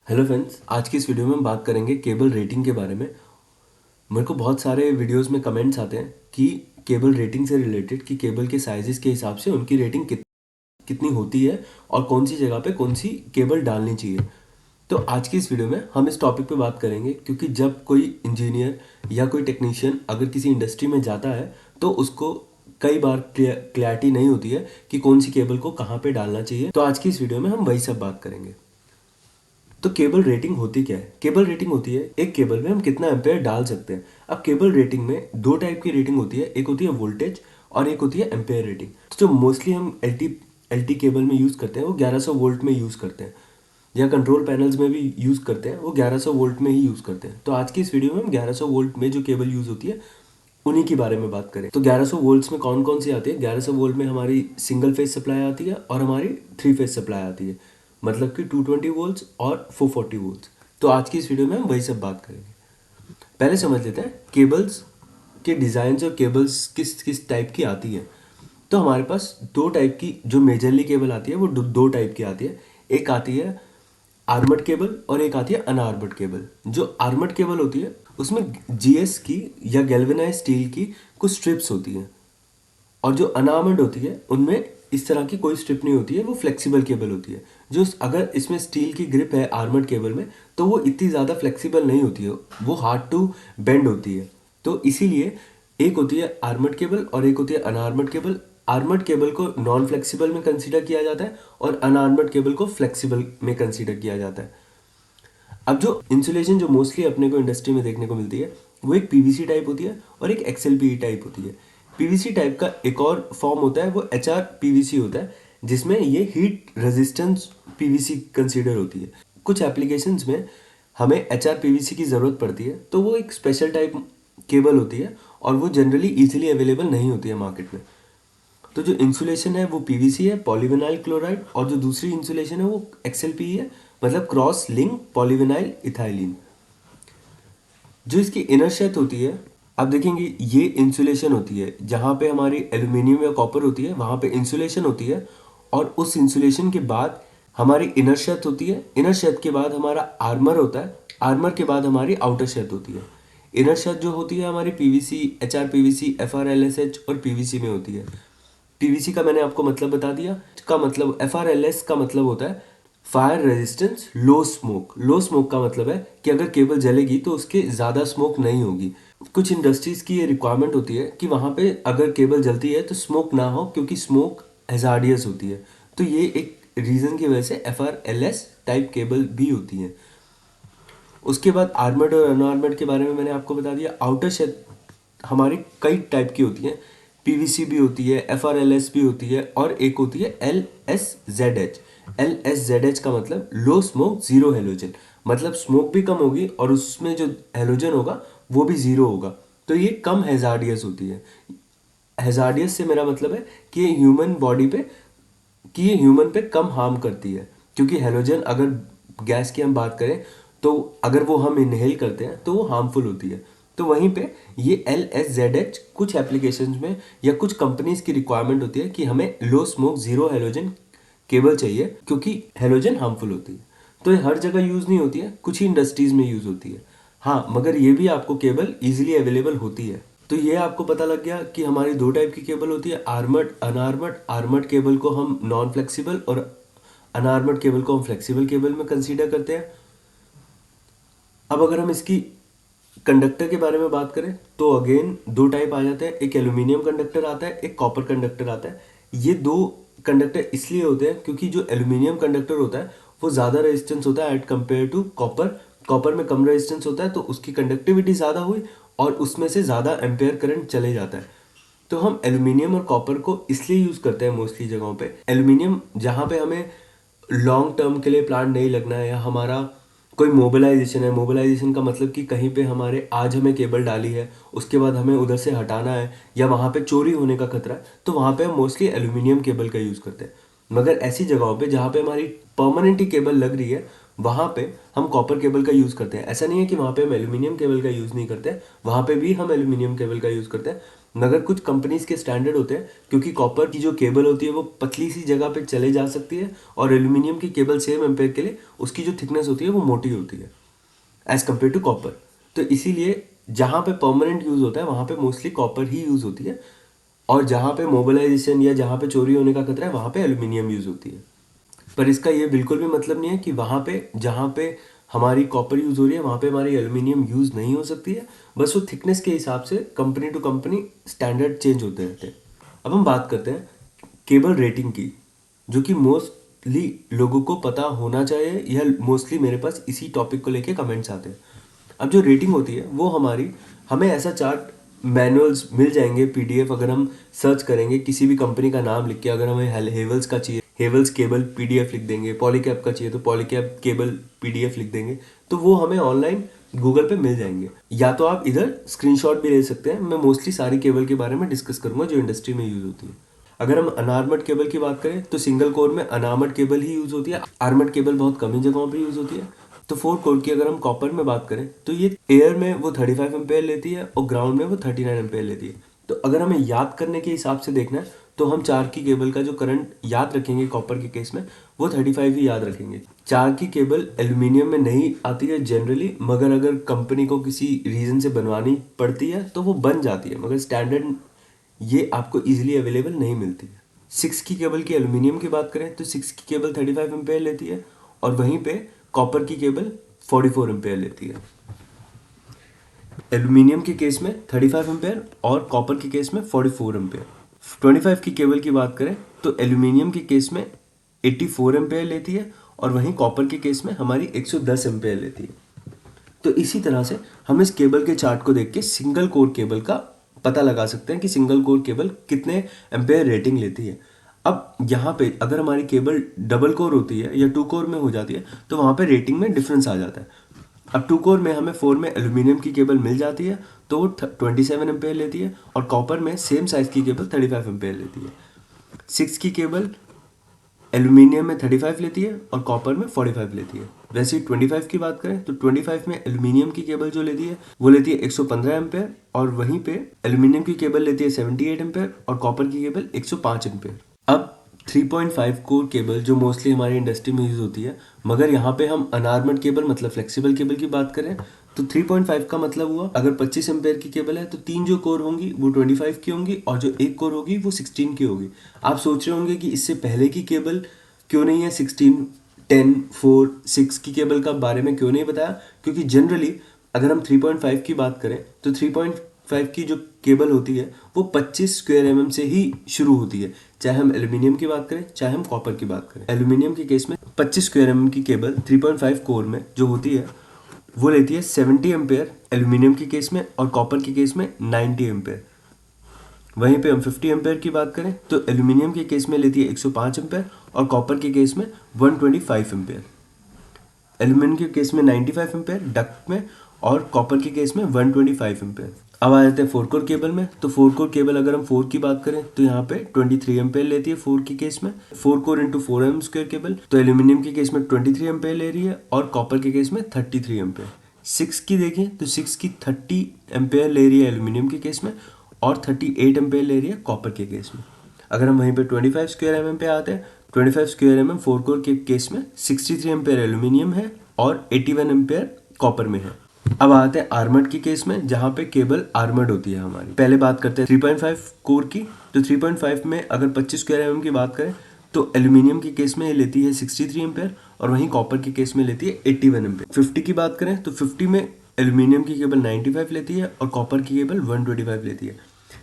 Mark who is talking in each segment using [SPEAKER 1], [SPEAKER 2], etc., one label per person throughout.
[SPEAKER 1] Hello friends, आज की इस वीडियो में हम बात करेंगे केबल रेटिंग के बारे में। मेरे को बहुत सारे वीडियोस में कमेंट्स आते हैं कि केबल रेटिंग से रिलेटेड कि केबल के साइजेस के हिसाब से उनकी रेटिंग कितनी होती है और कौन सी जगह पे कौन सी केबल डालनी चाहिए। तो आज की इस वीडियो में हम इस टॉपिक पे बात करेंगे, क्योंकि जब कोई इंजीनियर या कोई टेक्नीशियन अगर किसी इंडस्ट्री में जाता है तो उसको कई बार क्लैरिटी नहीं होती है कि कौन सी केबल को कहाँ पे डालना चाहिए। तो आज की इस वीडियो में हम वही सब बात करेंगे। तो केबल रेटिंग होती क्या है? केबल रेटिंग होती है एक केबल में हम कितना एम्पेयर डाल सकते हैं। अब केबल रेटिंग में दो टाइप की रेटिंग होती है, एक होती है वोल्टेज और एक होती है एम्पेयर रेटिंग। तो जो मोस्टली हम एल टी केबल में यूज़ करते हैं वो 1100 वोल्ट में यूज़ करते हैं, या कंट्रोल पैनल्स में भी यूज़ करते हैं, वो 1100 वोल्ट में ही यूज़ करते हैं। तो आज की इस वीडियो में हम 1100 वोल्ट में जो केबल यूज़ होती है उन्हीं के बारे में बात करें। तो 1100 वोल्ट्स में कौन कौन सी आती है? 1100 वोल्ट में हमारी सिंगल फेज सप्लाई आती है और हमारी थ्री फेज सप्लाई आती है, मतलब कि 220 वोल्ट्स और 440 वोल्ट्स। तो आज की इस वीडियो में हम वही सब बात करेंगे। पहले समझ लेते हैं केबल्स के डिज़ाइन और केबल्स किस किस टाइप की आती है। तो हमारे पास दो टाइप की जो मेजरली केबल आती है वो दो टाइप की आती है। एक आती है आर्मर्ड केबल और एक आती है अनआर्मर्ड केबल। जो आर्मर्ड केबल होती है उसमें जीएस की या गैल्वेनाइज स्टील की कुछ स्ट्रिप्स होती हैं, और जो अनआर्मर्ड होती है उनमें इस तरह की कोई स्ट्रिप नहीं होती है, वो फ्लेक्सिबल केबल होती है। जो अगर इसमें स्टील की ग्रिप है आर्मर्ड केबल में तो वो इतनी ज़्यादा फ्लेक्सिबल नहीं होती है, वो हार्ड टू बेंड होती है। तो इसीलिए एक होती है आर्मर्ड केबल और एक होती है अनआर्मर्ड केबल। आर्मर्ड केबल को नॉन फ्लेक्सिबल में कंसीडर किया जाता है और अनआर्मर्ड केबल को फ्लेक्सिबल में कंसीडर किया जाता है। अब जो इंसुलेशन जो मोस्टली अपने को इंडस्ट्री में देखने को मिलती है वो एक पीवीसी टाइप होती है और एक एक्सएलपीई टाइप होती है। पीवीसी टाइप का एक और फॉर्म होता है, वो एचआर पीवीसी होता है, जिसमें ये हीट रेजिस्टेंस पीवीसी कंसीडर होती है। कुछ एप्लीकेशंस में हमें एचआर पीवीसी की ज़रूरत पड़ती है, तो वो एक स्पेशल टाइप केबल होती है और वो जनरली इजीली अवेलेबल नहीं होती है मार्केट में। तो जो इंसुलेशन है वो पीवीसी है, पॉलीविनाइल क्लोराइड, और जो दूसरी इंसुलेशन है वो एक्सएलपी है, मतलब क्रॉस लिंक पॉलीविनाइल इथाइलिन। जो इसकी इनर शेथ होती है, आप देखेंगे ये इंसुलेशन होती है, जहाँ पे हमारी एल्यूमिनियम या कॉपर होती है वहाँ पे इंसुलेशन होती है, और उस इंसुलेशन के बाद हमारी इनर शेथ होती है। इनर शेथ के बाद हमारा आर्मर होता है, आर्मर के बाद हमारी आउटर शेथ होती है। इनर शेथ जो होती है हमारी पीवीसी, एचआर पीवीसी, एफआरएलएसएच और पीवीसी में होती है। पीवीसी का मैंने आपको मतलब बता दिया। का मतलब एफआरएलएस का मतलब होता है fire resistance low smoke. Low smoke का मतलब है कि अगर केबल जलेगी तो उसके ज़्यादा स्मोक नहीं होगी। कुछ इंडस्ट्रीज़ की ये रिक्वायरमेंट होती है कि वहाँ पे अगर केबल जलती है तो स्मोक ना हो, क्योंकि स्मोक हैजार्डियस होती है। तो ये एक रीज़न की वजह से एफआरएलएस टाइप केबल भी होती है। उसके बाद आर्मर्ड और अनआर्मर्ड के बारे में मैंने आपको बता दिया। आउटर शेथ हमारी कई टाइप की होती है, पीवीसी भी होती है, एफआरएलएस भी होती है, और एक होती है एलएसजेडएच। एलएसजेडएच का मतलब लो स्मोक जीरो हेलोजन, मतलब स्मोक भी कम होगी और उसमें जो हेलोजन होगा वो भी जीरो होगा। तो ये कम हैजार्डियस होती है। हैजार्डियस से मेरा मतलब है कि ये ह्यूमन बॉडी पे, कि ये ह्यूमन पे कम हार्म करती है, क्योंकि हेलोजन अगर गैस की हम बात करें तो अगर वो हम इनहेल करते हैं तो वो हार्मफुल होती है। तो वहीं पे ये एलएसजेडएच कुछ एप्लीकेशंस में या कुछ कंपनीज की रिक्वायरमेंट होती है कि हमें low smoke zero halogen cable चाहिए, क्योंकि हेलोजन हार्मफुल होती है। तो ये हर जगह यूज़ नहीं होती है, कुछ ही इंडस्ट्रीज में यूज़ होती है। हाँ, मगर ये भी आपको केबल इजीली अवेलेबल होती है। तो ये आपको पता लग गया कि हमारी दो टाइप की केबल होती है, आर्मर्ड अनआर्मर्ड। आर्मर्ड केबल को हम नॉन फ्लेक्सिबल और अनआर्मर्ड केबल को हम फ्लेक्सिबल केबल में कंसीडर करते हैं। अब अगर हम इसकी कंडक्टर के बारे में बात करें तो अगेन दो टाइप आ जाते हैं, एक एल्यूमिनियम कंडक्टर आता है, एक कॉपर कंडक्टर आता है। ये दो कंडक्टर इसलिए होते हैं क्योंकि जो एल्यूमिनियम कंडक्टर होता है वो ज़्यादा रेजिस्टेंस होता है at compare to copper. Copper में कम रेजिस्टेंस होता है तो उसकी कंडक्टिविटी ज़्यादा हुई और उसमें से ज़्यादा एम्पेयर करंट चले जाता है। तो हम एल्यूमिनियम और कॉपर को इसलिए यूज़ करते हैं मोस्टली जगहों पे। एल्यूमिनियम जहाँ पे हमें लॉन्ग टर्म के लिए प्लांट नहीं लगना है, या हमारा कोई मोबिलाइजेशन है, मोबिलाइजेशन का मतलब कि कहीं पे हमारे आज हमें केबल डाली है उसके बाद हमें उधर से हटाना है, या वहाँ पे चोरी होने का खतरा है, तो वहाँ पे हम मोस्टली एल्यूमिनियम केबल का यूज़ करते हैं। मगर ऐसी जगहों पे जहाँ पे हमारी परमानेंट ही केबल लग रही है वहाँ पे हम कॉपर केबल का यूज़ करते हैं। ऐसा नहीं है कि वहाँ पे हम एल्यूमिनियम केबल का यूज़ नहीं करते, वहाँ पे भी हम एल्यूमिनियम केबल का यूज़ करते हैं। मगर कुछ कंपनीज के स्टैंडर्ड होते हैं, क्योंकि कॉपर की जो केबल होती है वो पतली सी जगह पे चले जा सकती है, और एल्यूमिनियम की केबल सेम एम्पेयर के लिए उसकी जो थिकनेस होती है वो मोटी होती है एज कम्पेयर टू कॉपर। तो इसीलिए जहाँ पे परमानेंट यूज़ होता है वहाँ पे मोस्टली कॉपर ही यूज़ होती है, और जहाँ पे मोबिलाइजेशन या जहाँ पे चोरी होने का खतरा है वहाँ पे एल्यूमिनियम यूज़ होती है। पर इसका ये बिल्कुल भी मतलब नहीं है कि वहाँ पे जहाँ पे हमारी कॉपर यूज़ हो रही है वहाँ पे हमारी एल्यूमिनियम यूज़ नहीं हो सकती है। बस वो थिकनेस के हिसाब से company to company standard change होते रहते हैं। अब हम बात करते हैं केबल रेटिंग की, जो कि मोस्टली लोगों को पता होना चाहिए, या मोस्टली मेरे पास इसी टॉपिक को लेके कमेंट्स आते हैं। अब जो रेटिंग होती है वो हमें ऐसा चार्ट मैनुअल्स मिल जाएंगे पीडीएफ, अगर हम सर्च करेंगे किसी भी कंपनी का नाम लिख के, अगर हमें हेवल्स का चाहिए हेवल्स केबल पीडीएफ लिख देंगे, पॉलीकैब का चाहिए तो पॉलीकैब केबल पीडीएफ लिख देंगे, तो वो हमें ऑनलाइन गूगल पे मिल जाएंगे। या तो आप इधर स्क्रीनशॉट भी ले सकते हैं। मैं मोस्टली सारी केबल के बारे में डिस्कस करूंगा जो इंडस्ट्री में यूज होती है। अगर हम अनआर्मर्ड केबल की बात करें तो सिंगल कोर में अनआर्मर्ड केबल ही यूज होती है, आर्मर्ड केबल बहुत कम ही जगहों पर यूज होती है। तो 4 कोर की अगर हम कॉपर में बात करें तो ये एयर में वो 35 एम्पेयर लेती है और ग्राउंड में वो 39 एम्पेयर लेती है। तो अगर हमें याद करने के हिसाब से देखना है तो हम 4 की केबल का जो करंट याद रखेंगे कॉपर के केस में वो 35 ही याद रखेंगे। 4 की केबल एल्यूमिनियम में नहीं आती है जनरली, मगर अगर कंपनी को किसी रीज़न से बनवानी पड़ती है तो वो बन जाती है, मगर स्टैंडर्ड ये आपको इजीली अवेलेबल नहीं मिलती है। 6 की केबल की एल्यूमिनियम की बात करें तो 6 की केबल 35 एम्पेयर लेती है, और वहीं पे कॉपर की केबल 44 एम्पेयर लेती है। एल्यूमिनियम के केस में 35 एम्पेयर और कॉपर के केस में 44 एम्पेयर। 25 की केबल की बात करें तो एल्यूमिनियम के केस में 84 एम्पेयर लेती है, और वहीं कॉपर के केस में हमारी 110 एम्पेयर लेती है। तो इसी तरह से हम इस केबल के चार्ट को देख के सिंगल कोर केबल का पता लगा सकते हैं कि सिंगल कोर केबल कितने एम्पेयर रेटिंग लेती है। अब यहाँ पे अगर हमारी केबल डबल कोर होती है या 2 कोर में हो जाती है तो वहाँ पे रेटिंग में डिफरेंस आ जाता है। अब 2 कोर में हमें 4 में एल्यूमिनियम की केबल मिल जाती है तो वो 27 एम्पेयर लेती है, और कॉपर में सेम साइज की केबल 35 एम्पेयर लेती है। 6 की केबल एल्यूमिनियम में 35 लेती है और कॉपर में 45 लेती है। वैसे ही 25 की बात करें तो 25 में एल्यूमिनियम की केबल जो लेती है वो लेती है 115 एम्पेयर, और वहीं पे एल्यूमिनियम की केबल लेती है 78 एम्पेयर और कॉपर की केबल 105 एम्पेयर। अब 3.5 कोर केबल जो मोस्टली हमारी इंडस्ट्री में यूज होती है, मगर यहाँ पे हम अनआर्मर्ड केबल मतलब फ्लेक्सिबल केबल की बात करें तो 3.5 का मतलब हुआ अगर 25 एम्पेयर की केबल है तो 3 जो कोर होंगी वो 25 की होंगी, और जो एक कोर होगी वो 16 की होगी। आप सोच रहे होंगे कि इससे पहले की केबल क्यों नहीं है 16, 10, 4, 6 की केबल का बारे में क्यों नहीं बताया, क्योंकि जनरली अगर हम 3.5 की बात करें तो 3.5 की जो केबल होती है वो 25 स्क्वायर mm से ही शुरू होती है, चाहे हम एल्यूमिनियम की बात करें चाहे हम कॉपर की बात करें। एल्यूमिनियम के केस में 25 स्क्वायर mm की केबल 3.5 कोर में जो होती है वो लेती है 70 एम्पेयर एल्यूमिनियम के केस में, और कॉपर के केस में 90 एम्पेयर। वहीं पे हम 50 एम्पेयर की बात करें तो एल्यूमिनियम के केस में लेती है 105 एम्पेयर और कॉपर के केस में 125 एम्पेयर। एल्यूमिनियम के केस में 95 एम्पेयर डक्ट में, और कॉपर के केस में 125 एम्पेयर। अब आ जाते हैं 4 कोर केबल में। तो 4 कोर केबल अगर हम 4 की बात करें तो यहाँ पे 23 एम्पेयर लेती है 4 के केस में। 4 core into 4 mm square cable तो एल्यूमिनियम के केस में 23 एम्पेयर ले रही है और कॉपर के केस में 33 एम्पेयर। 6 की देखें तो 6 की 30 एम्पेयर ले रही है एल्यूमिनियम के केस में और 38 एम्पेयर ले रही है कॉपर के केस में। अगर हम वहीं पे 25 स्क्वायर mm पे आते हैं, 25 स्क्वायर mm 4 कोर के केस में 63 एम्पेयर एल्यूमिनियम है और 81 एम्पेयर कॉपर में है। अब आते हैं आर्मर्ड के केस में, जहां पे केबल आर्मर्ड होती है हमारी। पहले बात करते हैं 3.5 कोर की। तो 3.5 में अगर 25 स्क्वायर mm की बात करें तो एल्यूमिनियम के केस में ये लेती है 63 एम्पेयर और वहीं कॉपर के केस में लेती है 81 एम्पेयर। 50 की बात करें तो 50 में एल्यूमिनियम की केबल 95 लेती है और कॉपर की केबल 125 लेती है।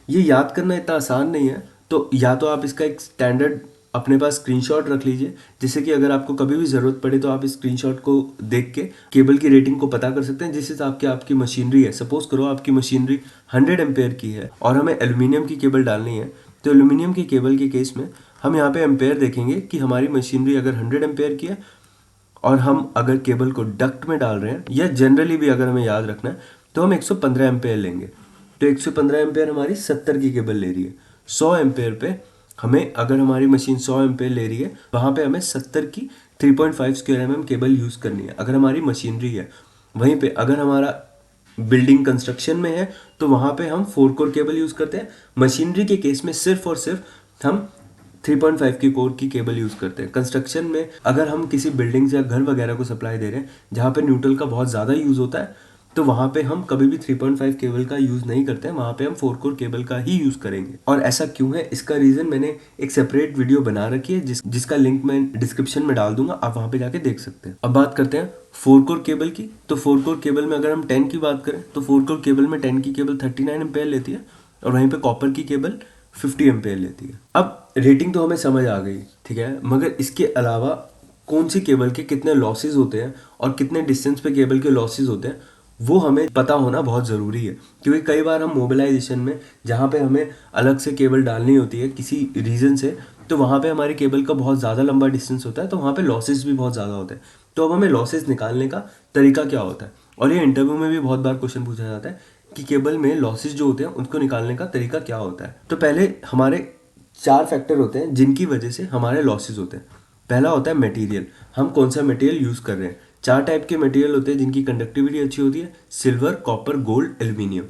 [SPEAKER 1] ये याद करना इतना आसान नहीं है, तो या तो आप इसका एक स्टैंडर्ड अपने पास स्क्रीनशॉट रख लीजिए, जिससे कि अगर आपको कभी भी ज़रूरत पड़े तो आप इस स्क्रीनशॉट को देख के केबल की रेटिंग को पता कर सकते हैं। जिस हिसाब की आपकी मशीनरी है, सपोज करो आपकी मशीनरी 100 एम्पेयर की है और हमें एल्यूमिनियम की केबल डालनी है, तो एल्यूमिनियम की केबल के केस में हम यहाँ पे एम्पेयर देखेंगे कि हमारी मशीनरी अगर 100 एम्पेयर की है और हम अगर केबल को डक्ट में डाल रहे हैं, या जनरली भी अगर हमें याद रखना है तो हम 115 एम्पेयर लेंगे। तो 115 एम्पेयर हमारी 70 की केबल ले रही है। 100 एम्पेयर पे हमें, अगर हमारी मशीन 100 एम्पेयर ले रही है, वहाँ पे हमें 70 की 3.5 स्क्वायर mm केबल यूज़ करनी है अगर हमारी मशीनरी है। वहीं पे अगर हमारा बिल्डिंग कंस्ट्रक्शन में है तो वहाँ पे हम 4 कोर केबल यूज़ करते हैं। मशीनरी के केस में सिर्फ और सिर्फ हम 3.5 की कोर की केबल यूज़ करते हैं। कंस्ट्रक्शन में अगर हम किसी बिल्डिंग्स या घर वगैरह को सप्लाई दे रहे हैं जहाँ पे न्यूट्रल का बहुत ज़्यादा यूज़ होता है, तो वहाँ पे हम कभी भी 3.5 केबल का यूज़ नहीं करते हैं, वहाँ पे हम 4 कोर केबल का ही यूज़ करेंगे। और ऐसा क्यों है, इसका रीज़न मैंने एक सेपरेट वीडियो बना रखी है जिसका लिंक मैं डिस्क्रिप्शन में डाल दूंगा, आप वहाँ पे जाके देख सकते हैं। अब बात करते हैं 4 कोर केबल की। तो 4 कोर केबल में अगर हम 10 की बात करें तो 4 कोर केबल में 10 की केबल 39 एम्पेयर लेती है और वहीं पे कॉपर की केबल 50 एम्पेयर लेती है। अब रेटिंग तो हमें समझ आ गई, ठीक है, मगर इसके अलावा कौन सी केबल के कितने लॉसेज होते हैं और कितने डिस्टेंस पे केबल के लॉसेज होते हैं वो हमें पता होना बहुत ज़रूरी है। क्योंकि कई बार हम मोबिलाइजेशन में जहाँ पे हमें अलग से केबल डालनी होती है किसी रीज़न से, तो वहाँ पे हमारी केबल का बहुत ज़्यादा लंबा डिस्टेंस होता है, तो वहाँ पे लॉसेज भी बहुत ज़्यादा होते हैं। तो अब हमें लॉसेज निकालने का तरीका क्या होता है, और ये इंटरव्यू में भी बहुत बार क्वेश्चन पूछा जाता है कि केबल में लॉसेज जो होते हैं उनको निकालने का तरीका क्या होता है। तो पहले हमारे 4 फैक्टर होते हैं जिनकी वजह से हमारे लॉसेज होते हैं। पहला होता है मटेरियल, हम कौन सा मटेरियल यूज़ कर रहे हैं। 4 टाइप के मटेरियल होते हैं जिनकी कंडक्टिविटी अच्छी होती है: सिल्वर, कॉपर, गोल्ड, एल्यूमिनियम।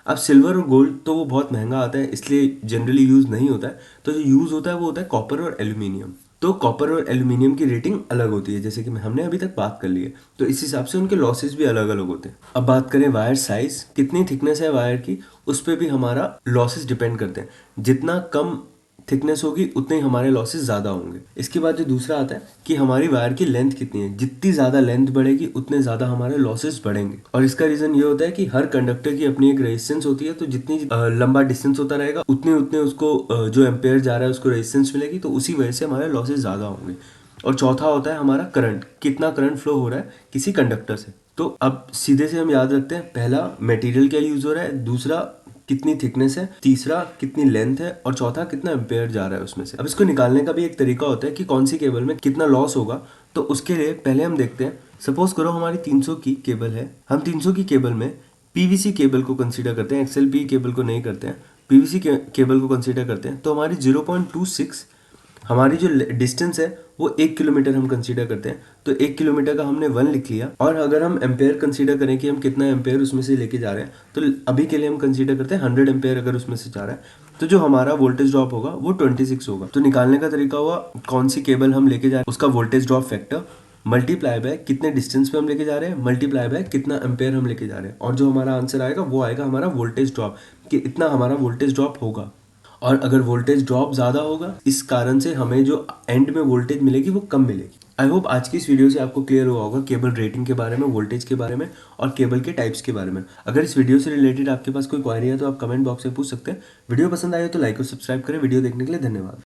[SPEAKER 1] अब सिल्वर और गोल्ड तो वो बहुत महंगा आता है, इसलिए जनरली यूज़ नहीं होता है। तो जो यूज़ होता है वो होता है कॉपर और एल्यूमिनियम। तो कॉपर और एल्यूमिनियम की रेटिंग अलग होती है, जैसे कि हमने अभी तक बात कर ली है, तो इस हिसाब से उनके लॉसेज भी अलग अलग होते हैं। अब बात करें वायर साइज, कितनी थिकनेस है वायर की, उस पर भी हमारा लॉसेज डिपेंड करते हैं। जितना कम थिकनेस होगी उतने ही हमारे लॉसेस ज़्यादा होंगे। इसके बाद जो दूसरा आता है कि हमारी वायर की लेंथ कितनी है, जितनी ज़्यादा लेंथ बढ़ेगी उतने ज़्यादा हमारे लॉसेस बढ़ेंगे। और इसका रीज़न ये होता है कि हर कंडक्टर की अपनी एक रेजिस्टेंस होती है, तो जितनी लंबा डिस्टेंस होता रहेगा उतने उतने उसको जो एम्पेयर जा रहा है उसको रेजिस्टेंस मिलेगी, तो उसी वजह से हमारे लॉसेस ज़्यादा होंगे। और चौथा होता है हमारा करंट, कितना करंट फ्लो हो रहा है किसी कंडक्टर से। तो अब सीधे से हम याद रखते हैं, पहला मटेरियल क्या यूज़ हो रहा है, दूसरा कितनी थिकनेस है, तीसरा कितनी लेंथ है, और चौथा कितना एम्पेयर जा रहा है उसमें से। अब इसको निकालने का भी एक तरीका होता है कि कौन सी केबल में कितना लॉस होगा। तो उसके लिए पहले हम देखते हैं, सपोज करो हमारी 300 की केबल है, हम 300 की केबल में पीवीसी केबल को कंसीडर करते हैं, एक्सएलपी केबल को नहीं करते हैं, पीवीसी केबल को कंसीडर करते हैं। तो हमारी 0.26 हमारी जो डिस्टेंस है वो 1 किलोमीटर हम कंसीडर करते हैं। तो 1 किलोमीटर का हमने 1 लिख लिया। और अगर हम एम्पेयर कंसीडर करें कि हम कितना एम्पेयर उसमें से लेके जा रहे हैं, तो अभी के लिए हम कंसीडर करते हैं 100 एम्पेयर अगर उसमें से जा रहा है, तो जो हमारा वोल्टेज ड्रॉप होगा वो 26 होगा। तो निकालने का तरीका हुआ, कौन सी केबल हम लेके जा रहे हैं उसका voltage drop factor multiply by कितने डिस्टेंस पे हम लेके जा रहे हैं, मल्टीप्लाई बाय कितना एम्पेयर हम लेके जा रहे हैं, और जो हमारा आंसर आएगा वो आएगा हमारा वोल्टेज ड्रॉप, कि इतना हमारा वोल्टेज ड्रॉप होगा। और अगर वोल्टेज ड्रॉप ज़्यादा होगा, इस कारण से हमें जो एंड में वोल्टेज मिलेगी वो कम मिलेगी। आई होप आज की इस वीडियो से आपको क्लियर हुआ होगा केबल रेटिंग के बारे में, वोल्टेज के बारे में और केबल के टाइप्स के बारे में। अगर इस वीडियो से रिलेटेड आपके पास कोई क्वेरी है तो आप कमेंट बॉक्स में पूछ सकते हैं। वीडियो पसंद आए तो लाइक और सब्सक्राइब करें। वीडियो देखने के लिए धन्यवाद।